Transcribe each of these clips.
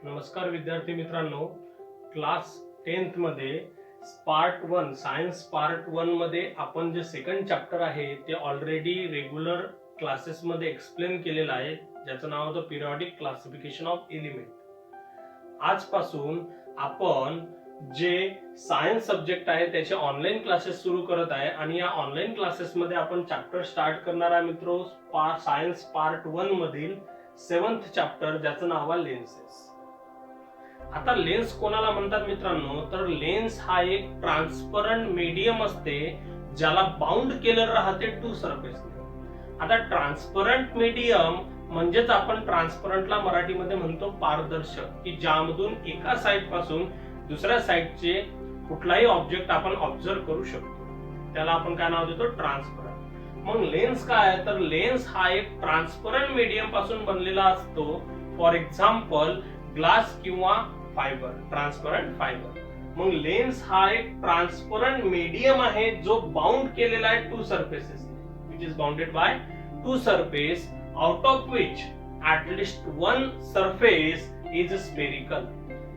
नमस्कार विद्यार्थी मित्रांनो, क्लास 10th मध्ये पार्ट 1 सायन्स पार्ट 1 मध्ये आपण जे सेकंड चॅप्टर आहे ते ऑलरेडी रेग्युलर क्लासेस मध्ये एक्सप्लेन केलेलं आहे, ज्याचं नाव होतं पिरियॉडिक क्लासिफिकेशन ऑफ एलिमेंट. आजपासून आपण जे सायन्स सब्जेक्ट आहे त्याचे ऑनलाईन क्लासेस सुरू करत आहे आणि या ऑनलाईन क्लासेस मध्ये आपण चॅप्टर स्टार्ट करणार आहे मित्रो सायन्स पार्ट 1 मधील 7th चॅप्टर, ज्याचं नाव आहे लेन्सेस. आता लेन्स कोणाला म्हणतात मित्रांनो, तर लेन्स हा एक ट्रान्सपरंट मीडियम असते ज्याला बाउंड केलेलं राहते टू सरफेसने. आता ट्रान्सपरंट मीडियम म्हणजेच आपण ट्रान्सपरंटला मराठीमध्ये म्हणतो पारदर्शक, की ज्यामधून एका साइड पासून दुसऱ्या साइडचे कुठलाही ऑब्जेक्ट आपण ऑब्झर्व करू शकतो. त्याला आपण काय नाव देतो, ट्रान्सपरंट. मग लेन्स काय आहे, तर लेन्स हा एक ट्रान्सपरंट मीडियम पासून बनलेला असतो. फॉर एक्झाम्पल ग्लास किंवा फायबर, ट्रान्सपरंट फायबर. मग लेन्स हा एक ट्रान्सपरंट मीडियम आहे जो बाउंड केलेला आहे to surfaces, which is bounded by two surface, out of which at least one surface is spherical.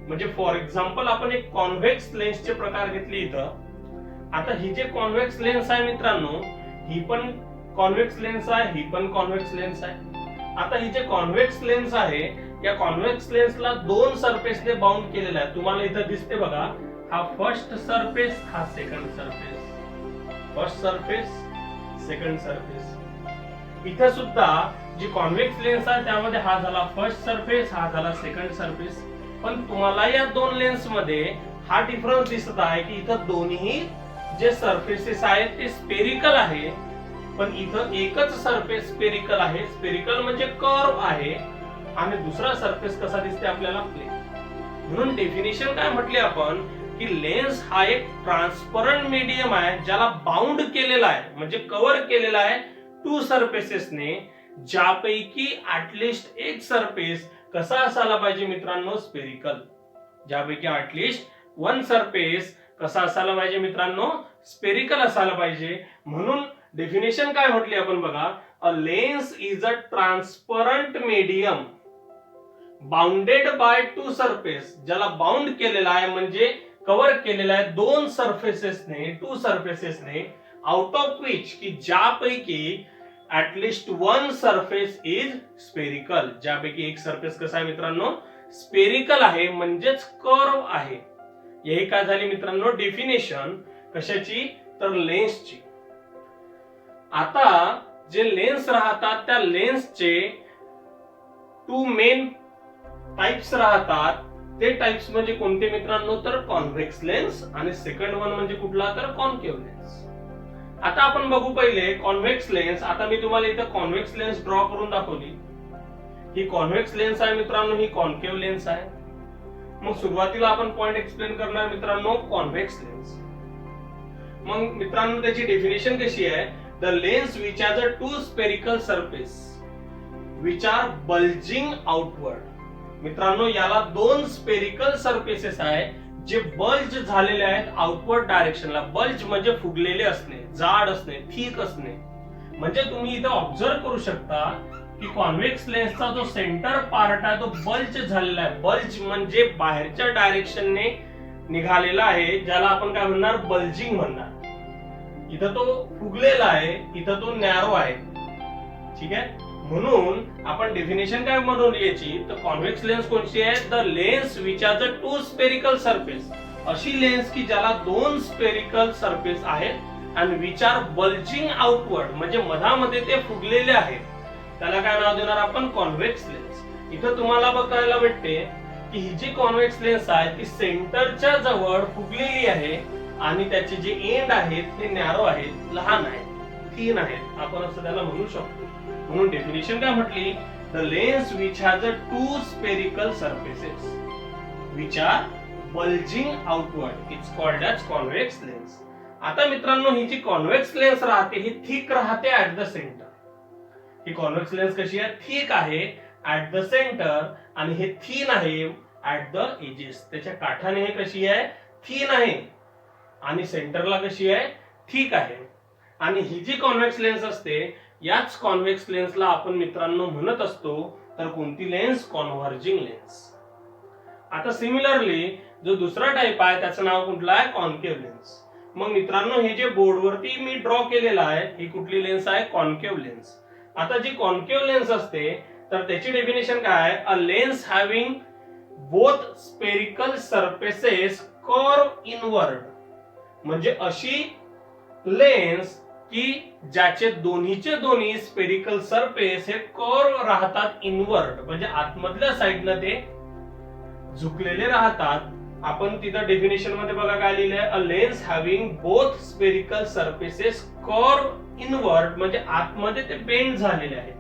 म्हणजे फॉर एक्झाम्पल आपण एक कॉन्व्हेक्स लेन्सचे प्रकार घेतले इथं. आता ही जे कॉन्व्हेक्स लेन्स आहे मित्रांनो, ही पण कॉन्व्हेक्स लेन्स आहे, ही पण कॉन्व्हेक्स लेन्स आहे. आता ही जे कॉन्व्हेक्स लेन्स आहे, या कॉन्व्हेक्स लेन्सला दोन सरफेसने बाउंड केलेला आहे. तुम्हाला इथं दिसते बघा, हा फर्स्ट सरफेस, हा second surface. First surface, second surface. इथं सुद्धा जी कॉन्व्हेक्स लेन्स आहे त्यामध्ये हा झाला फर्स्ट सरफेस, हा झाला सेकंड सरफेस. पण तुम्हाला या दोन लेन्स मध्ये हा डिफरन्स दिसत आहे की इथं दोन्ही जे सरफेसेस आहेत ते स्पेरिकल आहे, पण इथं एकच सरफेस स्पेरिकल आहे. स्पेरिकल म्हणजे कर्व आहे आणि दुसरा सरफेस कसा दिसते आपल्याला, प्लेन. म्हणून डेफिनेशन काय म्हटले आपण, की लेन्स हा एक ट्रान्सपरंट मीडियम आहे ज्याला बाउंड केलेला आहे, म्हणजे कव्हर केलेला आहे टू सरफेसेसने, ज्यापैकी ऍटलिस्ट एक सरफेस कसा असायला पाहिजे मित्रांनो, स्पेरिकल. ज्यापैकी ऍटलिस्ट वन सरफेस कसा असायला पाहिजे मित्रांनो, स्पेरिकल असायला पाहिजे. म्हणून डेफिनेशन काय म्हटली आपण बघा, a lens is a transparent medium bounded by two surface, ज्याला बाउंड केलेला आहे म्हणजे कव्हर केलेला आहे दोन सरफेसेसने, टू सरफेसेसने, आउट ऑफ विच, की ज्यापैकी at least one surface is spherical. ज्यापैकी एक सरफेस कसा आहे मित्रांनो, स्पेरिकल आहे, म्हणजेच कर्व आहे. हे काय झाली मित्रांनो डेफिनेशन कशाची, तर लेन्सची. आता जे लेन्स राहतात त्या लेन्सचे टू मेन टाइप्स राहतात. ते टाइप्स म्हणजे कोणते मित्रांनो, तर कॉन्व्हेक्स लेन्स, आणि सेकंड वन म्हणजे कुठला, तर कॉन्केव्ह लेन्स. आता आपण बघू पहिले कॉन्व्हेक्स लेन्स. आता मी तुम्हाला इथं कॉन्व्हेक्स लेन्स ड्रॉ करून दाखवली. ही कॉन्व्हेक्स लेन्स आहे मित्रांनो, ही कॉन्केव्ह लेन्स आहे. मग सुरुवातीला आपण पॉइंट एक्सप्लेन करणार मित्रांनो, कॉन्व्हेक्स लेन्स. मग मित्रांनो त्याची डेफिनेशन कशी आहे, the lens which has a two spherical surface which are bulging outward. मित्रांनो याला दोन स्पेरिकल सरफेसेस आहे जे बल्ज झालेले आहेत आउटवर्ड डायरेक्शनला. बल्ज म्हणजे फुगलेले असणे, जाड असणे, थिक असणे. म्हणजे तुम्ही इथं ऑब्झर्व करू शकता की कॉन्व्हेक्स लेन्सचा जो सेंटर पार्ट आहे तो बल्ज झालेला आहे. बल्ज म्हणजे बाहेरच्या डायरेक्शनने निघालेला आहे, ज्याला आपण काय म्हणणार, बल्जिंग म्हणणार. इथं तो फुगलेला आहे, इथं तो नॅरो आहे. ठीक आहे, म्हणून आपण डेफिनेशन काय म्हणून याची, तर कॉन्व्हेक्स लेन्स कोणती आहे, the lens which has a two spherical surface. अशी लेन्स की ज्याला दोन स्पेरिकल सरफेस आहेत आणि विच आर बल्जिंग आउटवर्ड, म्हणजे मधामध्ये ते फुगलेले आहेत. त्याला काय नाव देणार आपण, कॉन्व्हेक्स लेन्स. इथं तुम्हाला बघायला भेटते की ही जी कॉन्व्हेक्स लेन्स आहे ती सेंटरच्या जवळ फुगलेली आहे आणि त्याचे जे एंड आहेत ते नॅरो आहेत, लहान आहेत, थिन आहेत, आपण असं त्याला म्हणू शकतो. म्हणून डेफिनेशन काय म्हटली, the lens which has a two spherical surfaces which are bulging outward it's called as convex lens. आता मित्रांनो ही जी कॉन्व्हेक्स लेन्स राहते ही थिक राहते ऍट द सेंटर. ही कॉन्व्हेक्स लेन्स कशी आहे, थिक आहे ऍट द सेंटर, आणि हे थिन आहे ऍट द एजेस. त्याच्या काठाने हे कशी आहे, थिन आहे, आणि सेंटरला कशी आहे, थिक आहे. आणि ही जी कॉन्व्हेक्स लेन्स असते याच कॉन्व्हेक्स लेन्सला आपण मित्रांनो म्हणत असतो तर कोणती लेन्स, कॉन्व्हर्जिंग लेन्स. आता सिमिलरली जो दुसरा टाइप आहे त्याचं नाव कुठलं आहे, कॉन्केव्ह लेन्स. मग मित्रांनो, हे जे बोर्डवरती मी ड्रॉ केलेलं आहे ही कुठली लेन्स आहे, कॉन्केव्ह लेन्स. आता जी कॉन्केव्ह लेन्स असते तर त्याची डेफिनेशन काय आहे, a lens having both spherical surfaces curve inward. म्हणजे अशी लेन्स की ज्याचे दोन्हीचे दोन्ही स्पेरिकल सरफेस हे कर्व राहतात इनवर्ड, म्हणजे आतमधल्या साइडनं ते झुकलेले राहतात. आपण तिथं डेफिनेशन मध्ये बघा काय लिहिलंय, a lens having both spherical surfaces curve inward, म्हणजे आतमध्ये ते बेंड झालेले आहेत.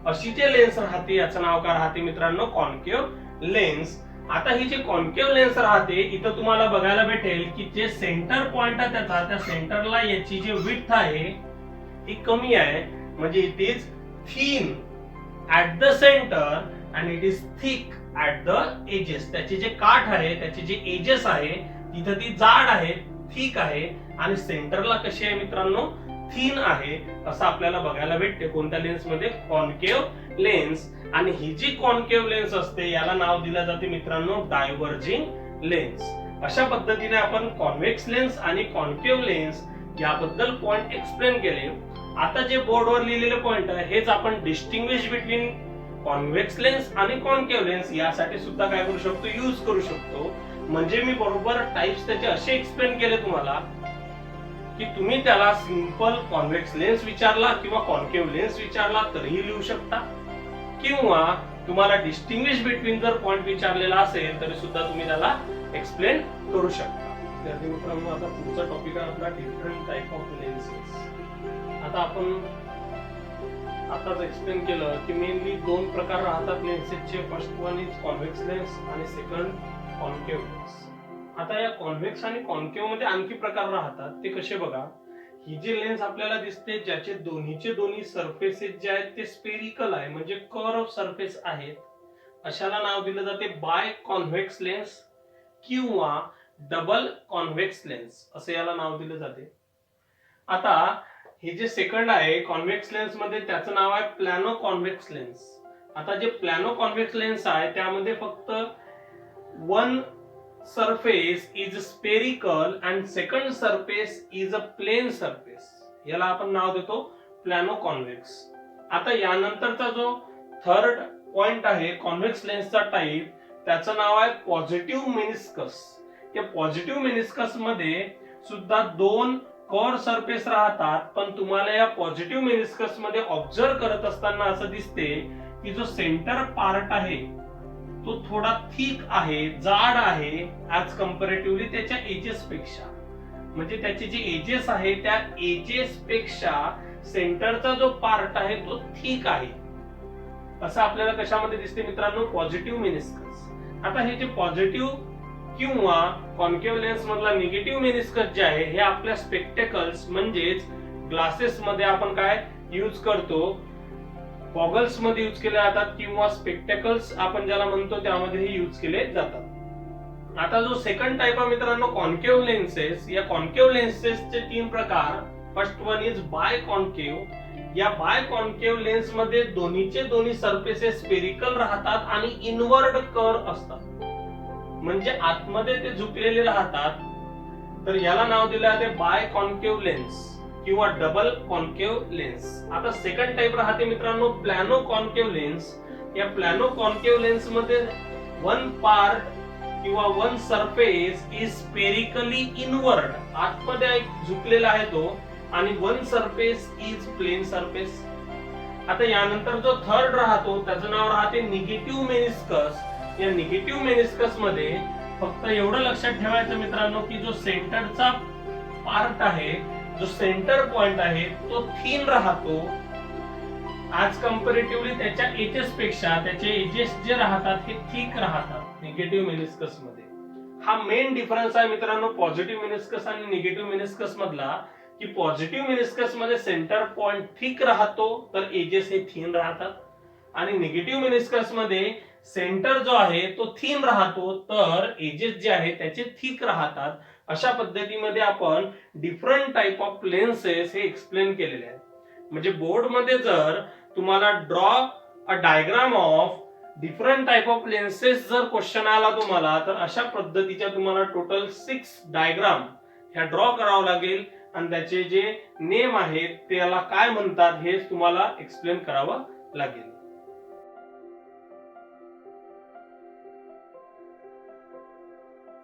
अशी जे लेन्स राहते याचं नाव काय राहते मित्रांनो, कॉन्केव्ह लेन्स. आता ही जी कॉन्केव्ह लेन्स राहते इथं तुम्हाला बघायला भेटेल की जे सेंटर पॉइंट आहे त्याचा, त्या सेंटरला याची जी विड्थ आहे ती कमी आहे, म्हणजे it is thin at the centre and it is thick at the edges. त्याचे जे काठ आहे, त्याचे जे एजेस आहे तिथं ती जाड आहे, थिक आहे, आणि सेंटरला कशी आहे मित्रांनो, थिन आहे, असं आपल्याला बघायला भेटते कोणत्या लेन्स मध्ये, कॉन्केव्ह लेन्स. आणि ही जी कॉन्केव्ह लेन्स असते याला नाव दिलं जाते मित्रांनो डायव्हर्जिंग लेन्स. अशा पद्धतीने आपण कॉन्व्हेक्स लेन्स आणि कॉन्केव्ह लेन्स याबद्दल पॉइंट एक्सप्लेन केले. आता जे बोर्डवर लिहिलेले पॉइंट आहे हेच आपण डिस्टिंग्विश बिटवीन कॉन्व्हेक्स लेन्स आणि कॉन्केव्ह लेन्स यासाठी सुद्धा काय करू शकतो, यूज करू शकतो. म्हणजे मी बरोबर टाइप्स त्याचे असे एक्सप्लेन केले तुम्हाला की तुम्ही त्याला सिंपल कॉन्व्हेक्स लेन्स विचारला किंवा कॉन्केव्ह लेन्स विचारला तरीही लिहू शकता, किंवा तुम्हाला डिस्टिंग्विश बिटवीन जर पॉइंट विचारलेला असेल तरी सुद्धा तुम्ही त्याला एक्सप्लेन करू शकता. विद्यार्थी मित्रांनो, आता पुढचा टॉपिक आहे आपला डिफरंट टाइप ऑफ लेन्सेस. आता आपण आताच एक्सप्लेन केलं की मेनली दोन प्रकार राहतात लेन्सेसचे. First one is convex lens आणि सेकंड कॉन्केव्ह लेन्स. आता या कॉन्व्हेक्स आणि कॉन्केव्ह मध्ये आणखी प्रकार राहतात, ते कसे बघा. ही जी लेन्स आपल्याला दिसते ज्याचे दोन्हीचे दोन्ही सरफेसेस जे आहेत ते स्पेरिकल आहे, म्हणजे कर्व सरफेस आहेत, अशाला नाव दिलं जाते बाय कॉन्व्हेक्स लेन्स किंवा डबल कॉन्व्हेक्स लेन्स असे याला नाव दिलं जाते. आता हे जे सेकंड आहे कॉन्व्हेक्स लेन्स मध्ये त्याचं नाव आहे प्लॅनो कॉन्व्हेक्स लेन्स. आता जे प्लॅनो कॉन्व्हेक्स लेन्स आहे त्यामध्ये फक्त one surface is spherical and second surface is a plane surface, याला आपण नाव देतो प्लॅनो कॉन्व्हेक्स. आता यानंतरचा जो थर्ड पॉइंट आहे कॉन्व्हेक्स लेन्सचा टाइप, त्याचं नाव आहे पॉझिटिव्ह मेनिस्कस. या पॉझिटिव्ह मेनिस्कस मध्ये सुद्धा दोन कर्व सरफेस राहतात, पण तुम्हाला या पॉझिटिव्ह मेनिस्कस मध्ये ऑब्झर्व करत असताना असं दिसते की जो सेंटर पार्ट आहे तो थोडा थिक आहे, जाड आहे ऍज कंपॅरेटिव्हली त्याच्या एजेस पेक्षा. म्हणजे त्याचे जे एजेस आहे त्या एजेस पेक्षा सेंटरचा जो पार्ट आहे तो थिक आहे, असं आपल्याला कशामध्ये दिसते मित्रांनो, पॉझिटिव्ह मेनिस्कस. आता हे जे पॉझिटिव्ह किंवा कॉन्केव्ह लेन्स मधला निगेटिव्ह मेनिस्कस जे आहे हे आपल्या स्पेक्टेकल्स म्हणजेच ग्लासेस मध्ये आपण काय यूज करतो, गॉगल्स मध्ये यूज केले जातात किंवा स्पेक्टेकल्स आपण ज्याला म्हणतो त्यामध्येही यूज केले जातात. आता जो सेकंड टाइप आहे मित्रांनो कॉन्केव्ह लेन्सेस, या कॉन्केव्ह लेन्सेसचे तीन प्रकार. First one is by concave. या बाय कॉन्केव्ह लेन्स मध्ये दोन्हीचे दोन्ही सरफेसेस स्पेरिकल राहतात आणि इनवर्ड कर्व असतात, म्हणजे आतमध्ये ते झुकलेले राहतात. तर याला नाव दिलं आहे बाय कॉन्केव्ह लेन्स किंवा डबल कॉन्केव्ह लेन्स. आता सेकंड टाइप राहते मित्रांनो प्लॅनो कॉन्केव्ह लेन्स. या प्लॅनो कॉन्केव्ह लेन्स मध्ये वन पार्ट किंवा one surface is spherically inward, आतमध्ये झुकलेला आहे तो, आणि one surface is plane surface. आता यानंतर जो थर्ड राहतो त्याचं नाव राहते निगेटिव्ह मेनिस्कस. या निगेटिव्ह मेनिस्कस मध्ये फक्त एवढं लक्षात ठेवायचं मित्रांनो की जो सेंटरचा पार्ट आहे, जो सेंटर पॉइंट आहे तो थिन राहतो ऍज कंपॅरेटिव्हली त्याच्या एजेस पेक्षा. त्याचे एजेस जे राहतात हे थिक राहतात निगेटिव्ह मेनिस्कस मध्ये. हा मेन डिफरन्स आहे मित्रांनो पॉझिटिव्ह मेनिस्कस आणि निगेटिव्ह मेनिस्कस मधला, की पॉझिटिव्ह मेनिस्कस मध्ये सेंटर पॉइंट थिक राहतो तर एजेस हे थिन राहतात, आणि निगेटिव्ह मेनिस्कस मध्ये सेंटर जो आहे तो थिन राहतो तर एजेस जे आहेत त्याचे थिक राहतात. अशा पद्धतीमध्ये आपण डिफरंट टाइप ऑफ लेन्सेस हे एक्सप्लेन केलेले आहेत. म्हणजे बोर्ड मध्ये जर तुम्हाला draw a diagram of different type of lenses जर क्वेश्चन आला तुम्हाला तर अशा पद्धतीच्या तुम्हाला टोटल 6 डायग्राम ह्या ड्रॉ करावं लागेल आणि त्याचे जे नेम आहेत त्याला काय म्हणतात हे तुम्हाला एक्सप्लेन करावं लागेल.